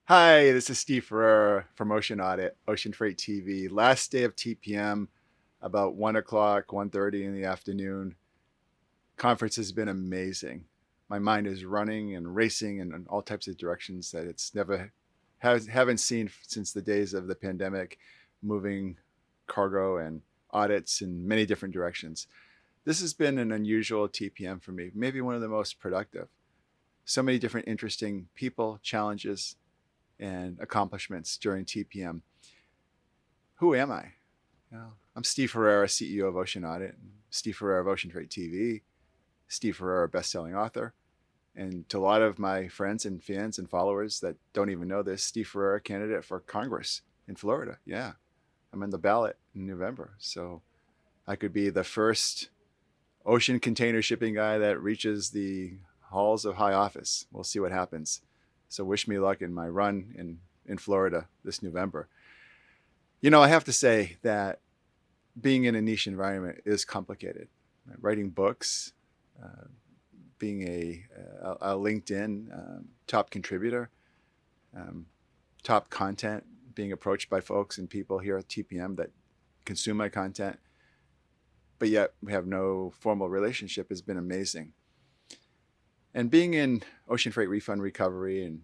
Hi, this is Steve Ferrer from Ocean Audit, Ocean Freight TV. Last day of TPM, about 1 o'clock, 1:30 in the afternoon. Conference has been amazing. My mind is running and racing in all types of directions that it's never haven't seen since the days of the pandemic, moving cargo and audits in many different directions. This has been an unusual TPM for me, maybe one of the most productive. So many different interesting people, challenges, and accomplishments during TPM. Who am I? I'm Steve Ferreira, CEO of Ocean Audit, Steve Ferreira of Ocean Freight TV, Steve Ferreira, best-selling author, and to a lot of my friends and fans and followers that don't even know this, Steve Ferreira, candidate for Congress in Florida. Yeah, I'm in the ballot in November, so I could be the first ocean container shipping guy that reaches the halls of high office. We'll see what happens. So wish me luck in my run in Florida this November. I have to say that being in a niche environment is complicated. Writing books, uh, being a LinkedIn top contributor, um, top content, being approached by folks and people here at TPM that consume my content, but yet we have no formal relationship has been amazing. And being in ocean freight refund recovery and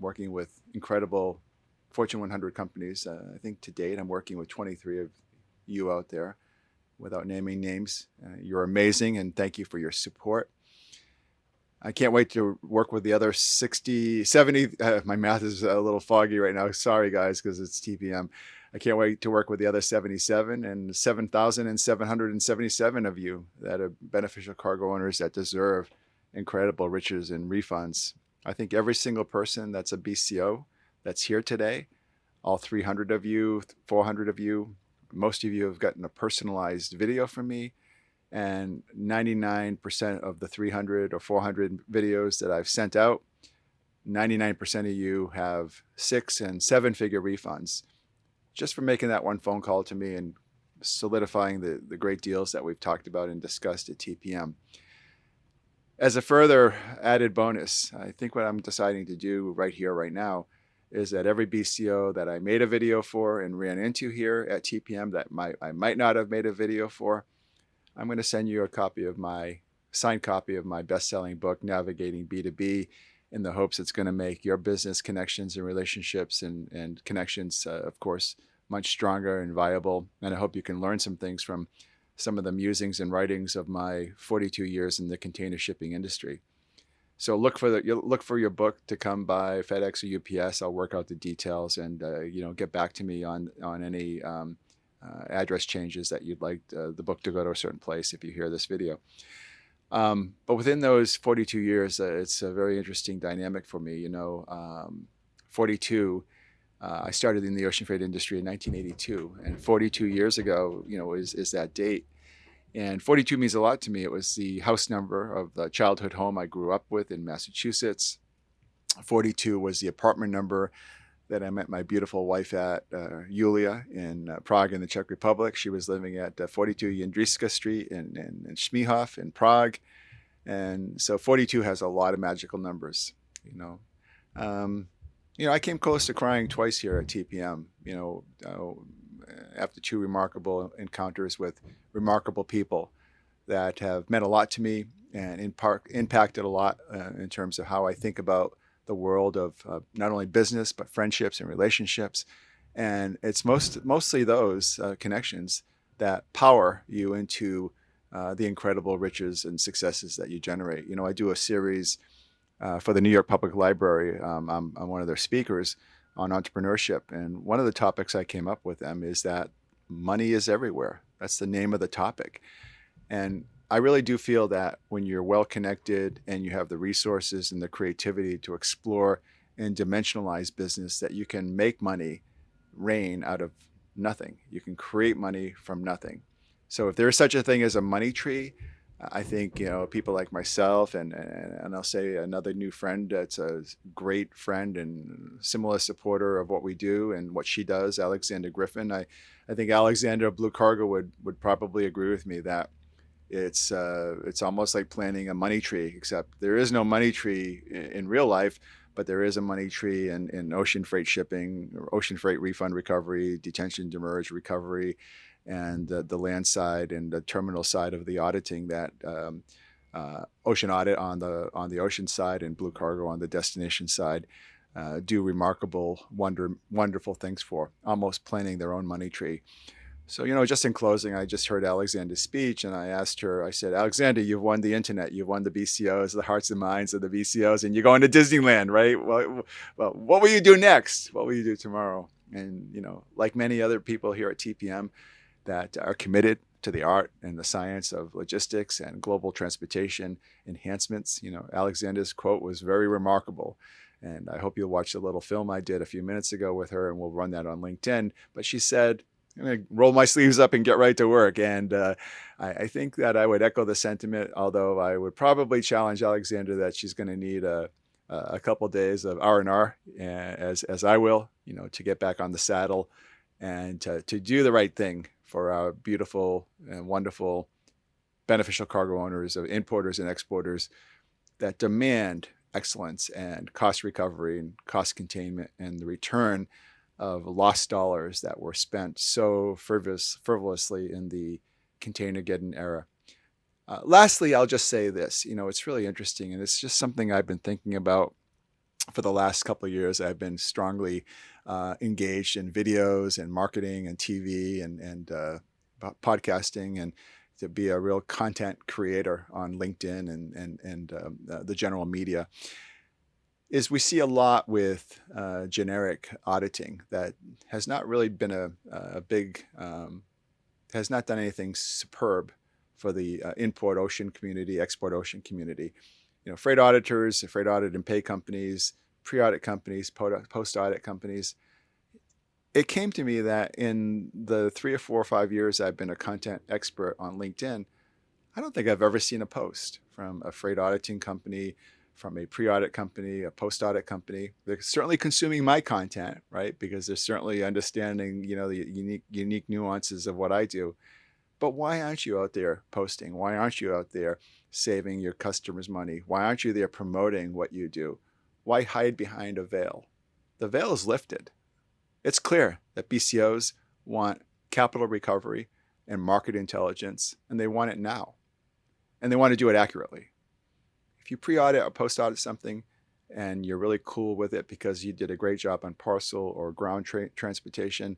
working with incredible Fortune 100 companies, I think to date I'm working with 23 of you out there without naming names. You're amazing and thank you for your support. I can't wait to work with the other 60, 70. My math is a little foggy right now. Sorry, guys, because it's TPM. I can't wait to work with the other 77 and 7,777 of you that are beneficial cargo owners that deserve incredible riches and refunds. I think every single person that's a BCO that's here today, all 300 of you, 400 of you, most of you have gotten a personalized video from me, and 99% of the 300 or 400 videos that I've sent out, 99% of you have 6 and 7-figure refunds just for making that one phone call to me and solidifying the great deals that we've talked about and discussed at TPM. As a further added bonus, I think what I'm deciding to do right here, right now, is that every BCO that I made a video for and ran into here at TPM that I might not have made a video for, I'm going to send you a copy of my signed copy of my best-selling book, Navigating B2B, in the hopes it's going to make your business connections and relationships and connections, of course, much stronger and viable. And I hope you can learn some things from some of the musings and writings of my 42 years in the container shipping industry. So look for your book to come by FedEx or UPS. I'll work out the details and get back to me on any address changes that you'd like the book to go to a certain place if you hear this video. But within those 42 years, it's a very interesting dynamic for me. 42. I started in the ocean freight industry in 1982, and 42 years ago, is that date. And 42 means a lot to me. It was the house number of the childhood home I grew up with in Massachusetts. 42 was the apartment number that I met my beautiful wife at, Yulia, in Prague in the Czech Republic. She was living at 42 Jindřiška Street in Smíchov in Prague. And so 42 has a lot of magical numbers, I came close to crying twice here at TPM, after 2 remarkable encounters with remarkable people that have meant a lot to me and in part impacted a lot in terms of how I think about the world of not only business, but friendships and relationships. And it's mostly those connections that power you into the incredible riches and successes that you generate. I do a series for the New York Public Library. I'm one of their speakers on entrepreneurship. And one of the topics I came up with them is that money is everywhere. That's the name of the topic. And I really do feel that when you're well connected and you have the resources and the creativity to explore and dimensionalize business, that you can make money rain out of nothing. You can create money from nothing. So if there is such a thing as a money tree, I think, people like myself and I'll say another new friend that's a great friend and similar supporter of what we do and what she does, Alexander Griffin. I think Alexander of Blue Cargo would probably agree with me that it's almost like planting a money tree, except there is no money tree in real life, but there is a money tree in ocean freight shipping, or ocean freight refund recovery, detention demurrage recovery, and the land side and the terminal side of the auditing that ocean audit on the ocean side and blue cargo on the destination side do remarkable, wonderful things for, almost planning their own money tree. So, just in closing, I just heard Alexander's speech and I asked her, I said, Alexander, you've won the internet, you've won the BCOs, the hearts and minds of the BCOs, and you're going to Disneyland, right? Well, what will you do next? What will you do tomorrow? And, like many other people here at TPM that are committed to the art and the science of logistics and global transportation enhancements, Alexander's quote was very remarkable. And I hope you'll watch the little film I did a few minutes ago with her, and we'll run that on LinkedIn. But she said, I'm going to roll my sleeves up and get right to work. And I think that I would echo the sentiment, although I would probably challenge Alexander that she's going to need a couple of days of R&R, as I will, to get back on the saddle and to do the right thing for our beautiful and wonderful beneficial cargo owners, of importers and exporters that demand excellence and cost recovery and cost containment and the return of lost dollars that were spent so frivolously in the container-getting era. Lastly, I'll just say this, it's really interesting, and it's just something I've been thinking about for the last couple of years. I've been strongly engaged in videos and marketing and TV and podcasting, and to be a real content creator on LinkedIn and the general media. Is we see a lot with generic auditing that has not really been a big, has not done anything superb for the import ocean community, export ocean community. Freight auditors, freight audit and pay companies, pre-audit companies, post-audit companies. It came to me that in the 3 or 4 or 5 years I've been a content expert on LinkedIn, I don't think I've ever seen a post from a freight auditing company, from a pre-audit company, a post-audit company. They're certainly consuming my content, right? Because they're certainly understanding, the unique nuances of what I do. But why aren't you out there posting? Why aren't you out there saving your customers money? Why aren't you there promoting what you do? Why hide behind a veil? The veil is lifted. It's clear that BCOs want capital recovery and market intelligence, and they want it now. And they want to do it accurately. If you pre-audit or post-audit something and you're really cool with it because you did a great job on parcel or ground transportation,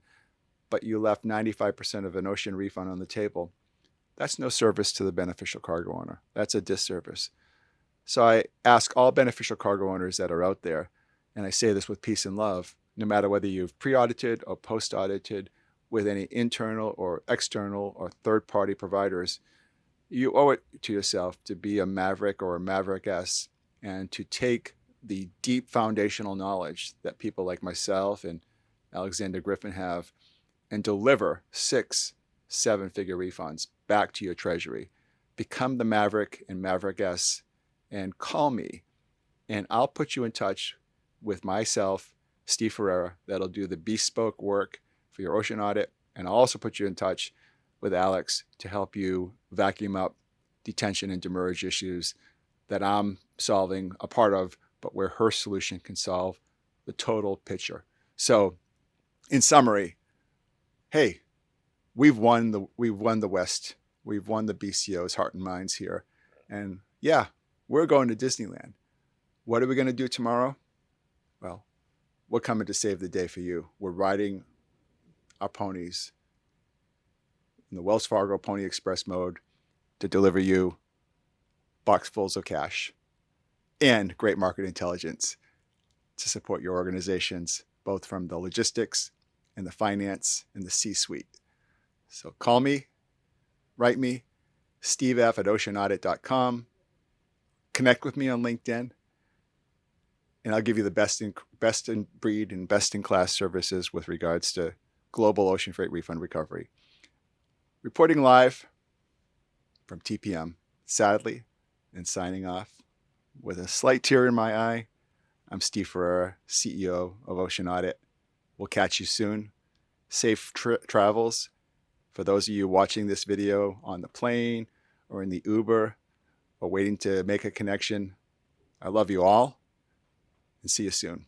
but you left 95% of an ocean refund on the table, that's no service to the beneficial cargo owner. That's a disservice. So I ask all beneficial cargo owners that are out there, and I say this with peace and love, no matter whether you've pre-audited or post-audited with any internal or external or third-party providers, you owe it to yourself to be a maverick or a maverickess and to take the deep foundational knowledge that people like myself and Alexander Griffin have and deliver 6, 7-figure refunds back to your treasury. Become the maverick and maverickess and call me, and I'll put you in touch with myself, Steve Ferreira, that'll do the bespoke work for your ocean audit, and I'll also put you in touch with Alex to help you vacuum up detention and demurrage issues that I'm solving a part of, but where her solution can solve the total picture. So in summary, hey, we've won the West. We've won the BCO's heart and minds here. And yeah, we're going to Disneyland. What are we going to do tomorrow? Well, we're coming to save the day for you. We're riding our ponies in the Wells Fargo Pony Express mode to deliver you boxfuls of cash and great market intelligence to support your organizations, both from the logistics and the finance and the C-suite. So call me, write me, stevef@oceanaudit.com, connect with me on LinkedIn, and I'll give you the best in breed and best in class services with regards to global ocean freight refund recovery. Reporting live from TPM, sadly, and signing off with a slight tear in my eye. I'm Steve Ferreira, CEO of Ocean Audit. We'll catch you soon. Safe travels. For those of you watching this video on the plane or in the Uber or waiting to make a connection, I love you all. and see you soon.